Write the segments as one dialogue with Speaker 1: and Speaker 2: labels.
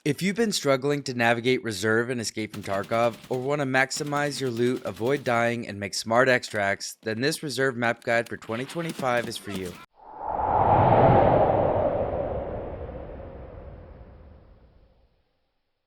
Speaker 1: If you've been struggling to navigate Reserve and Escape from Tarkov, or want to maximize your loot, avoid dying, and make smart extracts, then this Reserve map guide for 2025 is for you.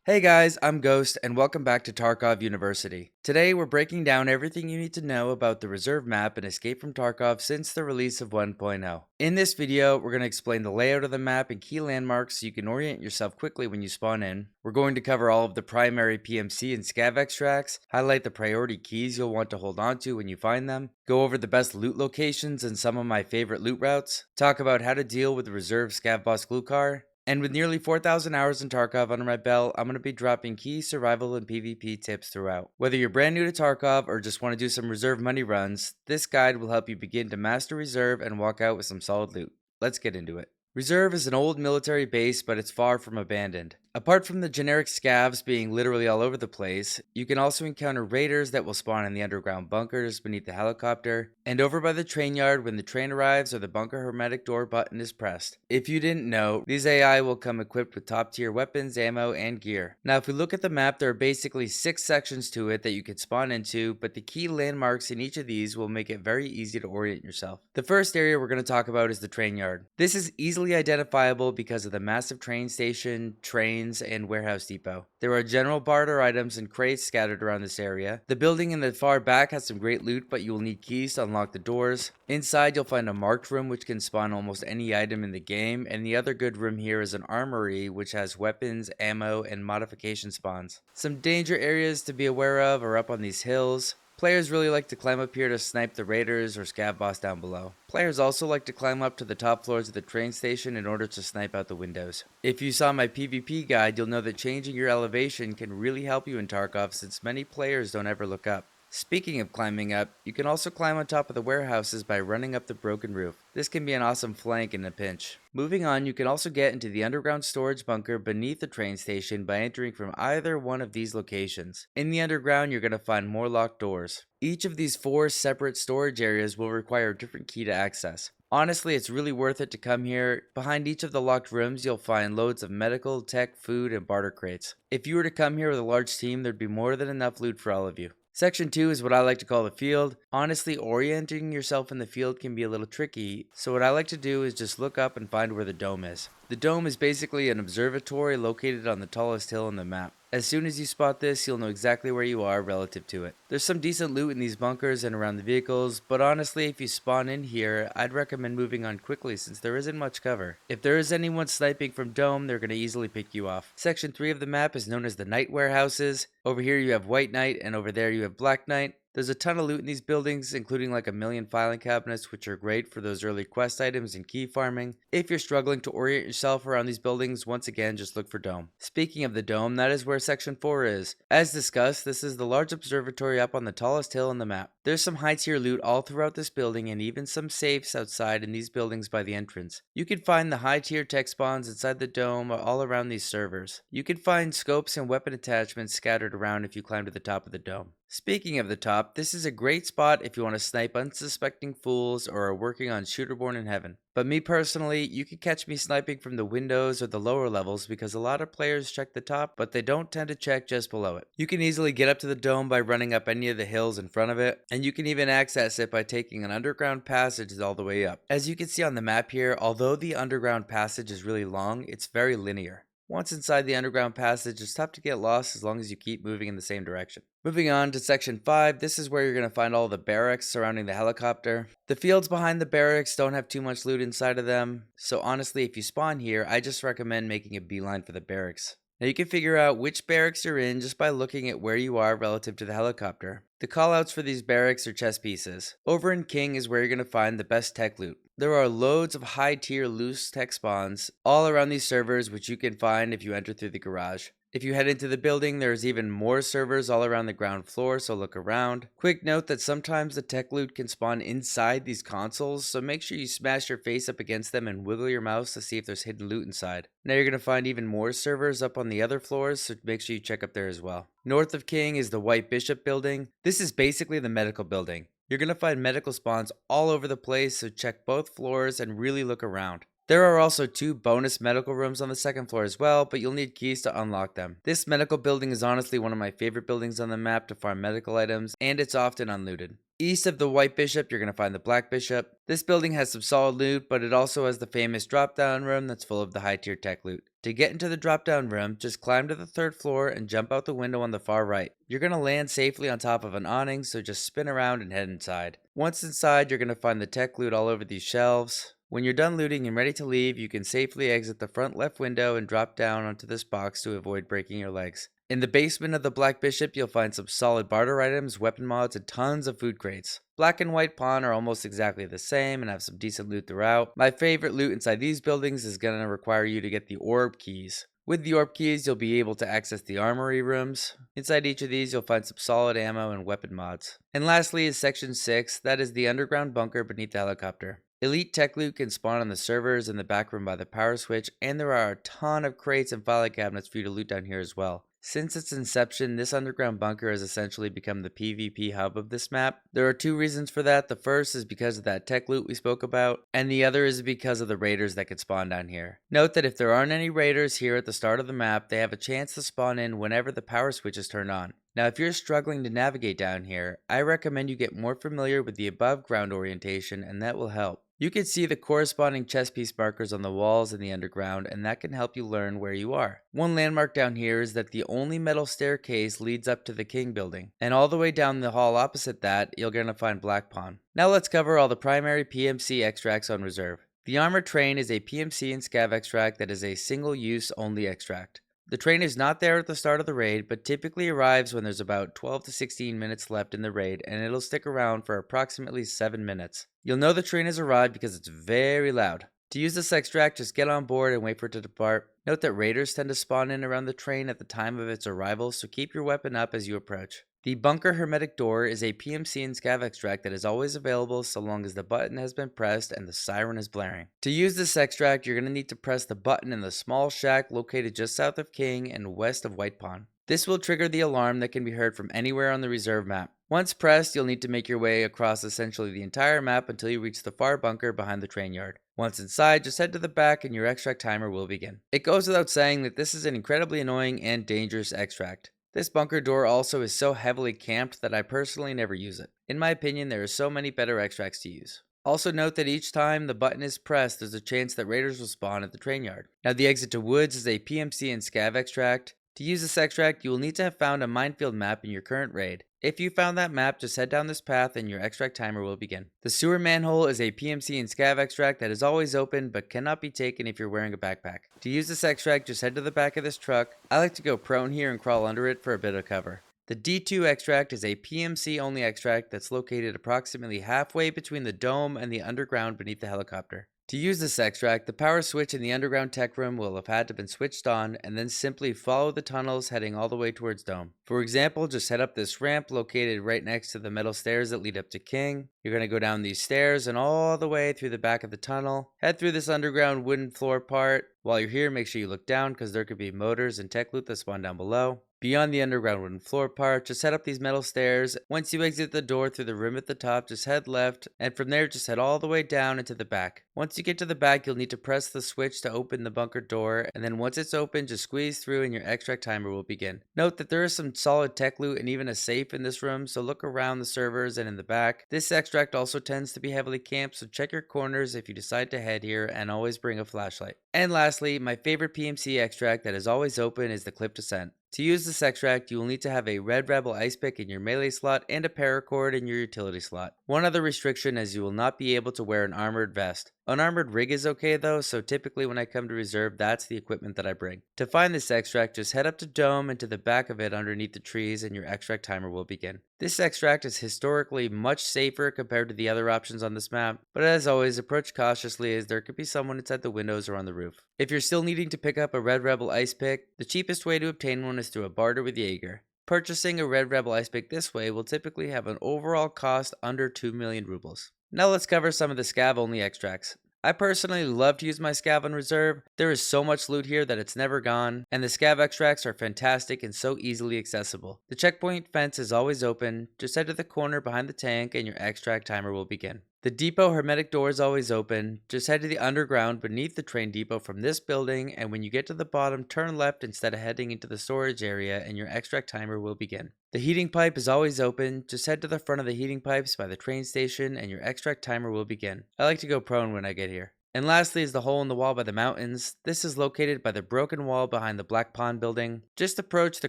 Speaker 1: Hey guys, I'm Ghost, and welcome back to Tarkov University. Today we're breaking down everything you need to know about the Reserve map and Escape from Tarkov since the release of 1.0. In this video, we're going to explain the layout of the map and key landmarks so you can orient yourself quickly when you spawn in. We're going to cover all of the primary PMC and scav extracts, highlight the priority keys you'll want to hold on to when you find them, go over the best loot locations and some of my favorite loot routes, talk about how to deal with the Reserve scav boss Glukhar, and with nearly 4,000 hours in Tarkov under my belt, I'm going to be dropping key survival and PvP tips throughout. Whether you're brand new to Tarkov or just want to do some Reserve money runs, this guide will help you begin to master Reserve and walk out with some solid loot. Let's get into it. Reserve is an old military base, but it's far from abandoned. Apart from the generic scavs being literally all over the place, you can also encounter raiders that will spawn in the underground bunkers beneath the helicopter, and over by the Trainyard when the train arrives or the bunker hermetic door button is pressed. If you didn't know, these AI will come equipped with top tier weapons, ammo, and gear. Now if we look at the map, there are basically 6 sections to it that you can spawn into, but the key landmarks in each of these will make it very easy to orient yourself. The first area we're going to talk about is the Trainyard. This is easily identifiable because of the massive train station, trains, and warehouse depot. There are general barter items and crates scattered around this area. The building in the far back has some great loot, but you will need keys to unlock the doors. Inside you'll find a marked room which can spawn almost any item in the game, and the other good room here is an armory which has weapons, ammo, and modification spawns. Some danger areas to be aware of are up on these hills. Players really like to climb up here to snipe the raiders or scav boss down below. Players also like to climb up to the top floors of the train station in order to snipe out the windows. If you saw my PvP guide, you'll know that changing your elevation can really help you in Tarkov since many players don't ever look up. Speaking of climbing up, you can also climb on top of the warehouses by running up the broken roof. This can be an awesome flank in a pinch. Moving on, you can also get into the underground storage bunker beneath the train station by entering from either one of these locations. In the underground, you're going to find more locked doors. Each of these 4 separate storage areas will require a different key to access. Honestly, it's really worth it to come here. Behind each of the locked rooms, you'll find loads of medical, tech, food, and barter crates. If you were to come here with a large team, there'd be more than enough loot for all of you. Section 2 is what I like to call the field. Honestly, orienting yourself in the field can be a little tricky, so what I like to do is just look up and find where the dome is. The dome is basically an observatory located on the tallest hill on the map. As soon as you spot this, you'll know exactly where you are relative to it. There's some decent loot in these bunkers and around the vehicles, but honestly, if you spawn in here, I'd recommend moving on quickly since there isn't much cover. If there is anyone sniping from dome, they're going to easily pick you off. Section 3 of the map is known as the night warehouses. Over here you have white night, and over there you have black night. There's a ton of loot in these buildings, including like a million filing cabinets, which are great for those early quest items and key farming. If you're struggling to orient yourself around these buildings, once again, just look for dome. Speaking of the dome, that is where section 4 is. As discussed, this is the large observatory up on the tallest hill on the map. There's some high tier loot all throughout this building and even some safes outside in these buildings by the entrance. You can find the high tier tech spawns inside the dome all around these servers. You can find scopes and weapon attachments scattered around if you climb to the top of the dome. Speaking of the top, this is a great spot if you want to snipe unsuspecting fools or are working on Shooterborn in Heaven. But me personally, you can catch me sniping from the windows or the lower levels because a lot of players check the top, but they don't tend to check just below it. You can easily get up to the dome by running up any of the hills in front of it, and you can even access it by taking an underground passage all the way up. As you can see on the map here, although the underground passage is really long, it's very linear. Once inside the underground passage, it's tough to get lost as long as you keep moving in the same direction. Moving on to section 5, this is where you're going to find all the barracks surrounding the helicopter. The fields behind the barracks don't have too much loot inside of them, so honestly if you spawn here, I just recommend making a beeline for the barracks. Now you can figure out which barracks you're in just by looking at where you are relative to the helicopter. The callouts for these barracks are chest pieces. Over in King is where you're going to find the best tech loot. There are loads of high tier loose tech spawns all around these servers which you can find if you enter through the garage. If you head into the building, there's even more servers all around the ground floor, so look around. Quick note that sometimes the tech loot can spawn inside these consoles, so make sure you smash your face up against them and wiggle your mouse to see if there's hidden loot inside. Now you're going to find even more servers up on the other floors, so make sure you check up there as well. North of King is the White Bishop building. This is basically the medical building. You're going to find medical spawns all over the place, so check both floors and really look around. There are also 2 bonus medical rooms on the second floor as well, but you'll need keys to unlock them. This medical building is honestly one of my favorite buildings on the map to farm medical items, and it's often unlooted. East of the White Bishop, you're going to find the Black Bishop. This building has some solid loot, but it also has the famous drop-down room that's full of the high-tier tech loot. To get into the drop-down room, just climb to the 3rd floor and jump out the window on the far right. You're going to land safely on top of an awning, so just spin around and head inside. Once inside, you're going to find the tech loot all over these shelves. When you're done looting and ready to leave, you can safely exit the front left window and drop down onto this box to avoid breaking your legs. In the basement of the Black Bishop, you'll find some solid barter items, weapon mods, and tons of food crates. Black and White Pawn are almost exactly the same and have some decent loot throughout. My favorite loot inside these buildings is going to require you to get the orb keys. With the orb keys, you'll be able to access the armory rooms. Inside each of these, you'll find some solid ammo and weapon mods. And lastly is Section 6, that is the underground bunker beneath the helicopter. Elite tech loot can spawn on the servers in the back room by the power switch, and there are a ton of crates and filing cabinets for you to loot down here as well. Since its inception, this underground bunker has essentially become the PvP hub of this map. There are 2 reasons for that. The first is because of that tech loot we spoke about, and the other is because of the raiders that can spawn down here. Note that if there aren't any raiders here at the start of the map, they have a chance to spawn in whenever the power switch is turned on. Now, if you're struggling to navigate down here, I recommend you get more familiar with the above ground orientation, and that will help. You can see the corresponding chess piece markers on the walls in the underground, and that can help you learn where you are. One landmark down here is that the only metal staircase leads up to the King building, and all the way down the hall opposite that, you're going to find Black Pawn. Now let's cover all the primary PMC extracts on reserve. The Armored Train is a PMC and scav extract that is a single-use only extract. The train is not there at the start of the raid, but typically arrives when there's about 12 to 16 minutes left in the raid, and it'll stick around for approximately 7 minutes. You'll know the train has arrived because it's very loud. To use this extract, just get on board and wait for it to depart. Note that raiders tend to spawn in around the train at the time of its arrival, so keep your weapon up as you approach. The Bunker Hermetic Door is a PMC and scav extract that is always available so long as the button has been pressed and the siren is blaring. To use this extract, you're going to need to press the button in the small shack located just south of King and west of White Pawn. This will trigger the alarm that can be heard from anywhere on the reserve map. Once pressed, you'll need to make your way across essentially the entire map until you reach the far bunker behind the Trainyard. Once inside, just head to the back and your extract timer will begin. It goes without saying that this is an incredibly annoying and dangerous extract. This bunker door also is so heavily camped that I personally never use it. In my opinion, there are so many better extracts to use. Also note that each time the button is pressed, there's a chance that raiders will spawn at the Trainyard. Now the exit to woods is a PMC and scav extract. To use this extract, you will need to have found a minefield map in your current raid. If you found that map, just head down this path and your extract timer will begin. The sewer manhole is a PMC and scav extract that is always open but cannot be taken if you're wearing a backpack. To use this extract, just head to the back of this truck. I like to go prone here and crawl under it for a bit of cover. The D2 extract is a PMC only extract that's located approximately halfway between the dome and the underground beneath the helicopter. To use this extract, the power switch in the underground tech room will have had to been switched on and then simply follow the tunnels heading all the way towards Dome. For example, just head up this ramp located right next to the metal stairs that lead up to King. You're going to go down these stairs and all the way through the back of the tunnel. Head through this underground wooden floor part. While you're here, make sure you look down because there could be motors and tech loot that spawn down below. Beyond the underground wooden floor part, just head up these metal stairs. Once you exit the door through the room at the top, just head left, and from there just head all the way down into the back. Once you get to the back, you'll need to press the switch to open the bunker door, and then once it's open, just squeeze through and your extract timer will begin. Note that there is some solid tech loot and even a safe in this room, so look around the servers and in the back. This extract also tends to be heavily camped, so check your corners if you decide to head here, and always bring a flashlight. And lastly, my favorite PMC extract that is always open is the Clip Descent. To use this extract, you will need to have a Red Rebel Ice Pick in your melee slot and a paracord in your utility slot. One other restriction is you will not be able to wear an armored vest. Unarmored rig is okay though, so typically when I come to reserve, that's the equipment that I bring. To find this extract, just head up to Dome and to the back of it underneath the trees and your extract timer will begin. This extract is historically much safer compared to the other options on this map, but as always, approach cautiously as there could be someone inside the windows or on the roof. If you're still needing to pick up a Red Rebel Ice Pick, the cheapest way to obtain one is through a barter with Jaeger. Purchasing a Red Rebel Ice Pick this way will typically have an overall cost under 2 million rubles. Now let's cover some of the scav only extracts. I personally love to use my scav on reserve. There is so much loot here that it's never gone, and the scav extracts are fantastic and so easily accessible. The checkpoint fence is always open. Just head to the corner behind the tank and your extract timer will begin. The depot hermetic door is always open. Just head to the underground beneath the train depot from this building, and when you get to the bottom, turn left instead of heading into the storage area, and your extract timer will begin. The heating pipe is always open. Just head to the front of the heating pipes by the train station, and your extract timer will begin. I like to go prone when I get here. And lastly is the hole in the wall by the mountains. This is located by the broken wall behind the Black Pond building. Just approach the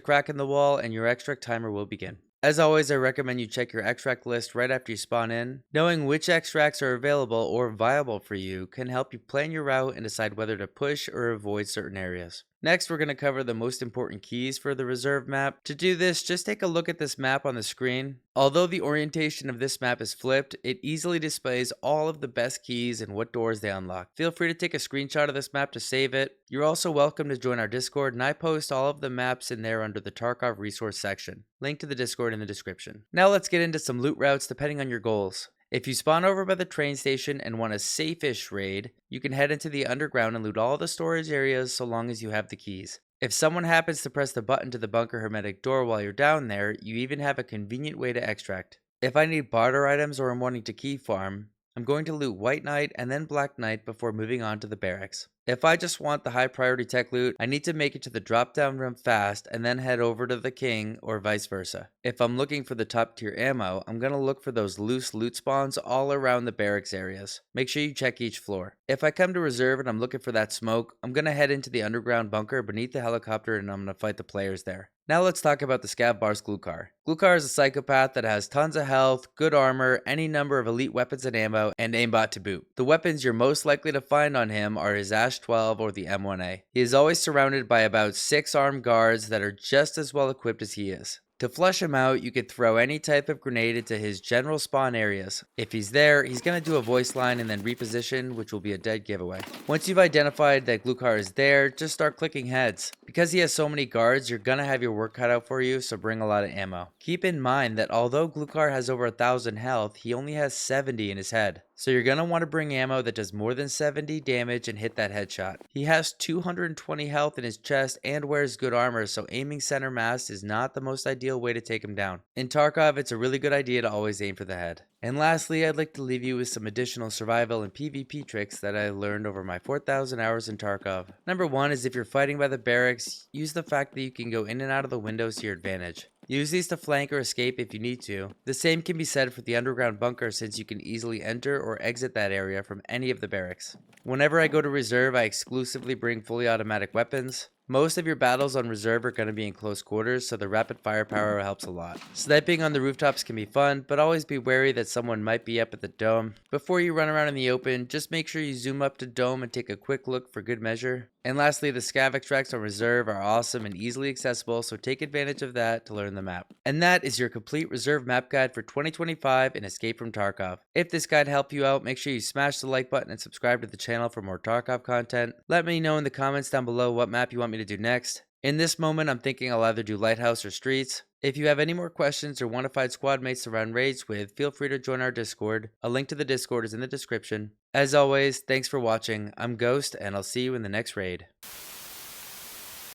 Speaker 1: crack in the wall, and your extract timer will begin. As always, I recommend you check your extract list right after you spawn in. Knowing which extracts are available or viable for you can help you plan your route and decide whether to push or avoid certain areas. Next, we're going to cover the most important keys for the reserve map. To do this, just take a look at this map on the screen. Although the orientation of this map is flipped, it easily displays all of the best keys and what doors they unlock. Feel free to take a screenshot of this map to save it. You're also welcome to join our Discord, and I post all of the maps in there under the Tarkov resource section. Link to the Discord in the description. Now let's get into some loot routes depending on your goals. If you spawn over by the train station and want a safe-ish raid, you can head into the underground and loot all the storage areas so long as you have the keys. If someone happens to press the button to the bunker hermetic door while you're down there, you even have a convenient way to extract. If I need barter items or I'm wanting to key farm, I'm going to loot White Knight and then Black Knight before moving on to the barracks. If I just want the high priority tech loot, I need to make it to the drop down room fast and then head over to the king or vice versa. If I'm looking for the top tier ammo, I'm going to look for those loose loot spawns all around the barracks areas. Make sure you check each floor. If I come to reserve and I'm looking for that smoke, I'm going to head into the underground bunker beneath the helicopter and I'm going to fight the players there. Now let's talk about the scav bar's Glukhar. Glukhar is a psychopath that has tons of health, good armor, any number of elite weapons and ammo, and aimbot to boot. The weapons you're most likely to find on him are his Ash 12 or the M1A. He is always surrounded by about 6 armed guards that are just as well equipped as he is. To flush him out, you could throw any type of grenade into his general spawn areas. If he's there, he's going to do a voice line and then reposition, which will be a dead giveaway. Once you've identified that Glukhar is there, just start clicking heads. Because he has so many guards, you're going to have your work cut out for you, so bring a lot of ammo. Keep in mind that although Glukhar has over 1,000 health, he only has 70 in his head. So you're going to want to bring ammo that does more than 70 damage and hit that headshot. He has 220 health in his chest and wears good armor, so aiming center mass is not the most ideal way to take him down. In Tarkov, it's a really good idea to always aim for the head. And lastly, I'd like to leave you with some additional survival and PvP tricks that I learned over my 4,000 hours in Tarkov. Number 1 is if you're fighting by the barracks, use the fact that you can go in and out of the windows to your advantage. Use these to flank or escape if you need to. The same can be said for the underground bunker since you can easily enter or exit that area from any of the barracks. Whenever I go to reserve, I exclusively bring fully automatic weapons. Most of your battles on reserve are going to be in close quarters, so the rapid firepower helps a lot. Sniping on the rooftops can be fun, but always be wary that someone might be up at the dome. Before you run around in the open, just make sure you zoom up to dome and take a quick look for good measure. And lastly, the scav extracts on reserve are awesome and easily accessible, so take advantage of that to learn the map. And that is your complete reserve map guide for 2025 in Escape from Tarkov. If this guide helped you out, make sure you smash the like button and subscribe to the channel for more Tarkov content. Let me know in the comments down below what map you want me to do next. In this moment, I'm thinking I'll either do Lighthouse or Streets. If you have any more questions or want to find squad mates to run raids with, feel free to join our Discord. A link to the Discord is in the description. As always, thanks for watching. I'm Ghost, and I'll see you in the next raid.